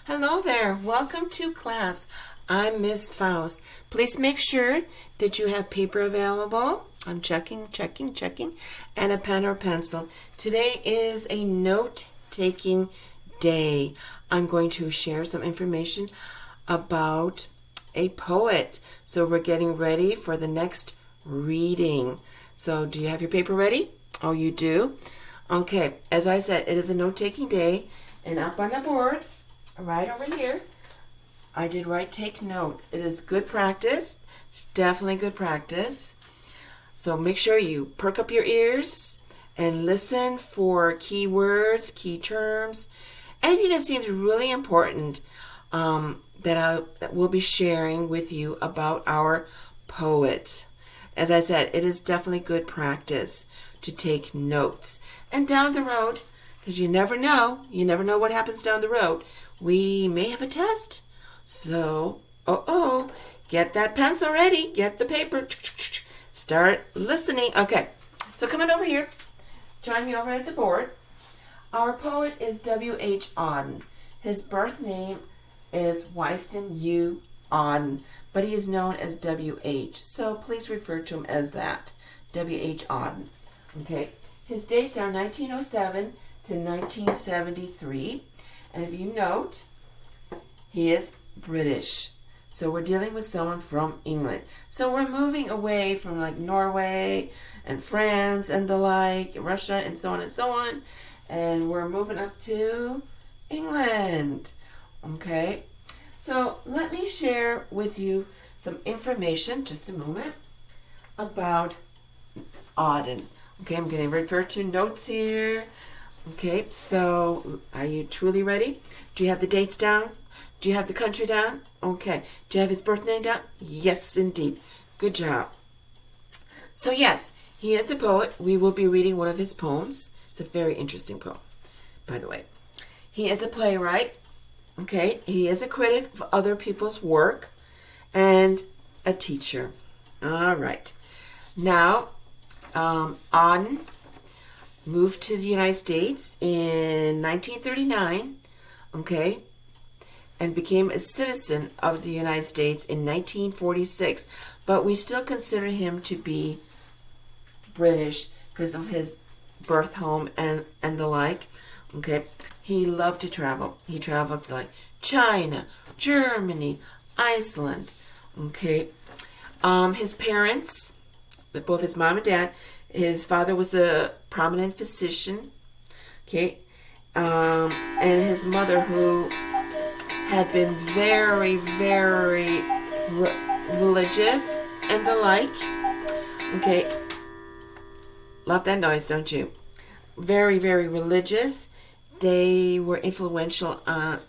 Hello there. Welcome to class. I'm Miss Faust. Please make sure that you have paper available. I'm checking, and a pen or pencil. Today is a note-taking day. I'm going to share some information about a poet. So we're getting ready for the next reading. So do you have your paper ready? Oh, you do? Okay. As I said, it is a note-taking day, and up on the board, right over here, I did write take notes. It is good practice. It's definitely good practice. So make sure you perk up your ears and listen for key words, key terms, anything that seems really important that we'll be sharing with you about our poet. As I said, it is definitely good practice to take notes. And down the road, because you never know what happens down the road, we may have a test. So, get that pencil ready, get the paper, start listening. Okay, so come on over here. Join me over at the board. Our poet is W.H. Auden. His birth name is Wyston U. Auden, but he is known as W.H., so please refer to him as that, W.H. Auden. Okay, his dates are 1907 to 1973. And if you note, he is British. So we're dealing with someone from England. So we're moving away from like Norway and France and the like, Russia and so on and so on. And we're moving up to England. Okay. So let me share with you some information, just a moment, about Auden. Okay, I'm going to refer to notes here. Okay, so are you truly ready? Do you have the dates down? Do you have the country down? Okay. Do you have his birth name down? Yes, indeed. Good job. So yes, he is a poet. We will be reading one of his poems. It's a very interesting poem, by the way. He is a playwright. Okay, he is a critic of other people's work and a teacher. All right. Now, Auden moved to the United States in 1939, okay, and became a citizen of the United States in 1946. But we still consider him to be British because of his birth home and the like, okay. He loved to travel. He traveled to like China, Germany, Iceland, okay. His parents, both his mom and dad, his father was a prominent physician, okay, and his mother, who had been very, very religious and the like, okay. Love that noise, don't you? Very, very religious. They were influential on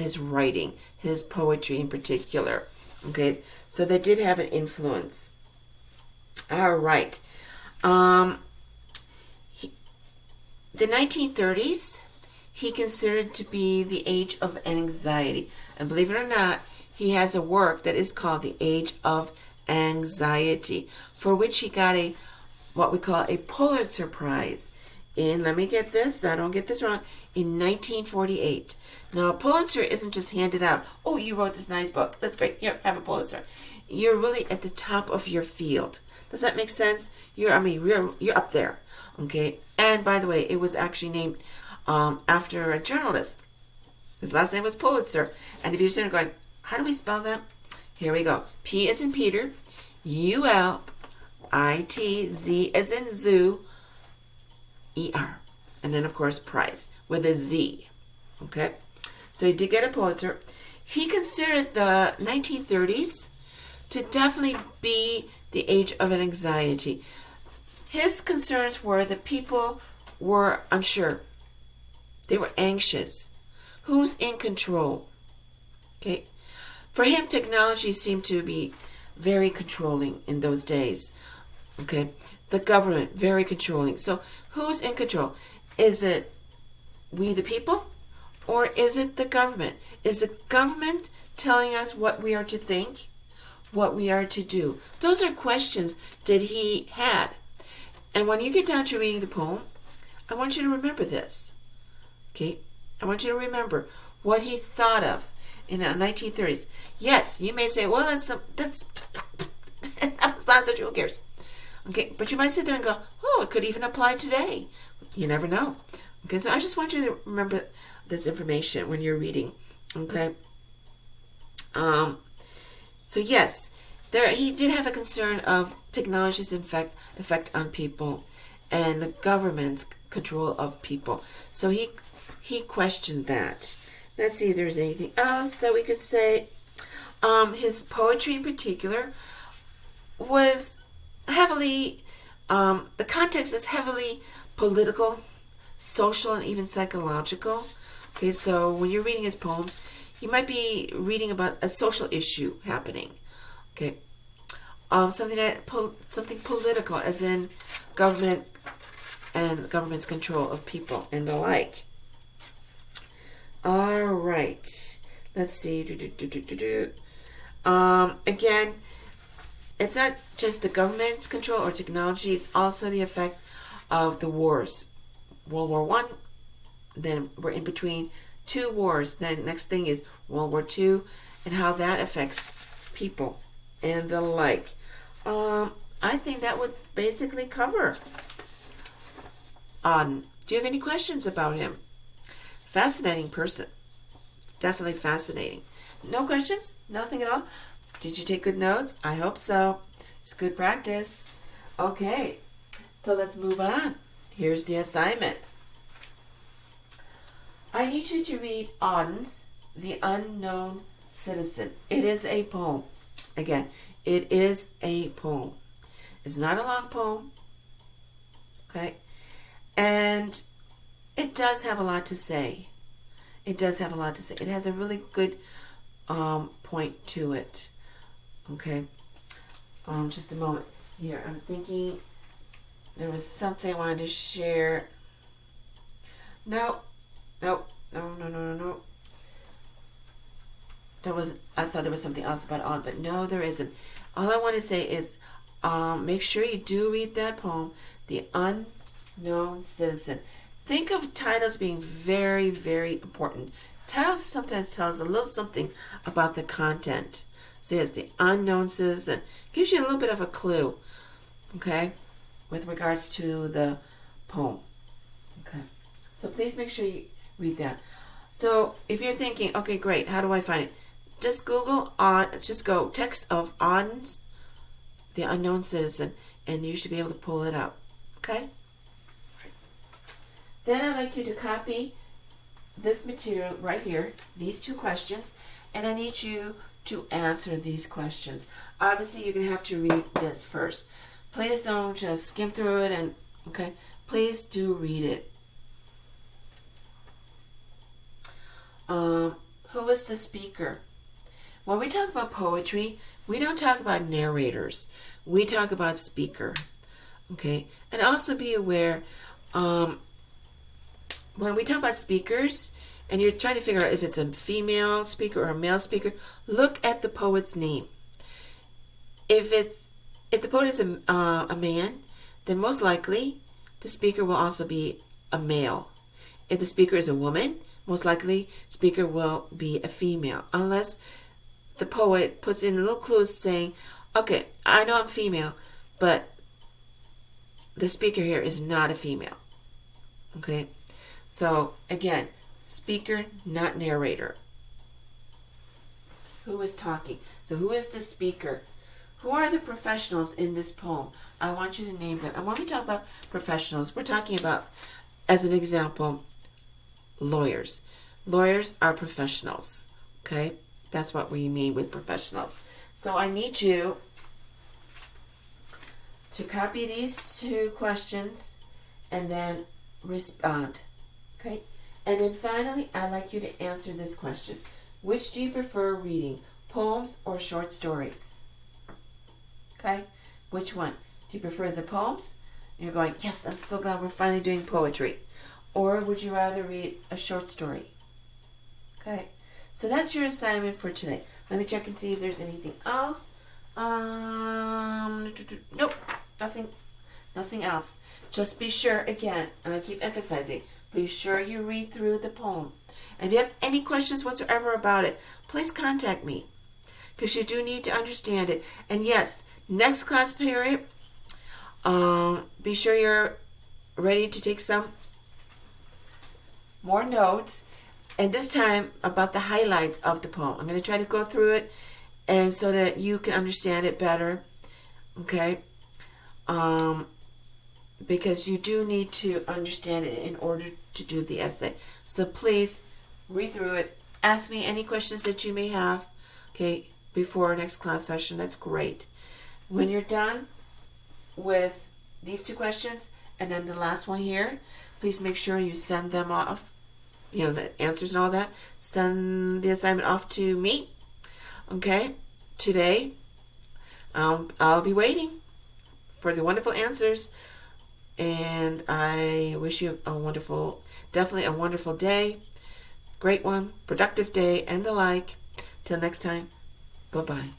his writing, his poetry in particular, okay. So they did have an influence. All right. The 1930s, he considered to be the age of anxiety. And believe it or not, he has a work that is called The Age of Anxiety, for which he got what we call a Pulitzer Prize in, let me get this, I don't get this wrong, in 1948. Now, a Pulitzer isn't just handed out. Oh, you wrote this nice book. That's great. Here, have a Pulitzer. You're really at the top of your field. Does that make sense? You're up there, okay? And by the way, it was actually named after a journalist. His last name was Pulitzer. And if you're sitting there going, how do we spell that? Here we go. P as in Peter, U-L-I-T, Z as in zoo, E-R. And then, of course, prize with a Z, okay? So he did get a Pulitzer. He considered the 1930s to definitely be the age of an anxiety. His concerns were that people were unsure. They were anxious. Who's in control? Okay. For him, technology seemed to be very controlling in those days. Okay. The government, very controlling. So who's in control? Is it we the people? Or is it the government? Is the government telling us what we are to think? What we are to do? Those are questions that he had. And when you get down to reading the poem, I want you to remember this. Okay? I want you to remember what he thought of in the 1930s. Yes, you may say, well, that's that was not such, who cares? Okay, but you might sit there and go, oh, it could even apply today. You never know. Okay, so I just want you to remember this information when you're reading. Okay. So yes, he did have a concern of technology's effect on people and the government's control of people. So he questioned that. Let's see if there's anything else that we could say. His poetry in particular was heavily, the context is heavily political, social, and even psychological. Okay, so when you're reading his poems, you might be reading about a social issue happening. Okay, something political, as in government and government's control of people and the like. All right, let's see. Again, it's not just the government's control or technology, it's also the effect of the wars. World War I, then we're in between two wars. Then next thing is World War II, and how that affects people and the like. I think that would basically cover Auden. Do you have any questions about him? Fascinating person. Definitely fascinating. No questions? Nothing at all? Did you take good notes? I hope so. It's good practice. Okay, so let's move on. Here's the assignment. I need you to read Auden's The Unknown Citizen. It is a poem. Again, it is a poem. It's not a long poem. Okay? And it does have a lot to say. It does have a lot to say. It has a really good point to it. Okay? Just a moment. Here, I'm thinking there was something I wanted to share. No. I thought there was something else about Auden, but no, there isn't. All I want to say is make sure you do read that poem, The Unknown Citizen. Think of titles being very, very important. Titles sometimes tell us a little something about the content. So yes, The Unknown Citizen gives you a little bit of a clue, okay, with regards to the poem. Okay, so please make sure you read that. So if you're thinking, okay, great, how do I find it? Just Google just go text of Auden's The Unknown Citizen, and you should be able to pull it up. Okay? Then I'd like you to copy this material right here, these two questions, and I need you to answer these questions. Obviously, you're going to have to read this first. Please don't just skim through it and, okay? Please do read it. Who is the speaker? When we talk about poetry, we don't talk about narrators. We talk about speaker. Okay? And also be aware, when we talk about speakers, and you're trying to figure out if it's a female speaker or a male speaker, look at the poet's name. If the poet is a man, then most likely the speaker will also be a male. If the speaker is a woman, most likely speaker will be a female, unless the poet puts in little clues saying, okay, I know I'm female, but the speaker here is not a female. Okay? So, again, speaker, not narrator. Who is talking? So, who is the speaker? Who are the professionals in this poem? I want you to name them. And when we talk about professionals, we're talking about, as an example, lawyers. Lawyers are professionals. Okay? That's what we mean with professionals. So I need you to copy these two questions and then respond. Okay? And then finally, I'd like you to answer this question. Which do you prefer reading, poems or short stories? Okay? Which one? Do you prefer the poems? You're going, yes, I'm so glad we're finally doing poetry. Or would you rather read a short story? Okay? So that's your assignment for today. Let me check and see if there's anything else. Nope. Nothing else. Just be sure, again, and I keep emphasizing, be sure you read through the poem. And if you have any questions whatsoever about it, please contact me, because you do need to understand it. And yes, next class period, be sure you're ready to take some more notes, and this time about the highlights of the poem. I'm going to try to go through it and so that you can understand it better, okay? Because you do need to understand it in order to do the essay. So please read through it. Ask me any questions that you may have, okay, before our next class session. That's great. When you're done with these 2 questions and then the last one here, please make sure you send them off, the answers and all that. Send the assignment off to me, okay, today. I'll be waiting for the wonderful answers. And I wish you definitely a wonderful day, great one, productive day, and the like. Till next time, bye-bye.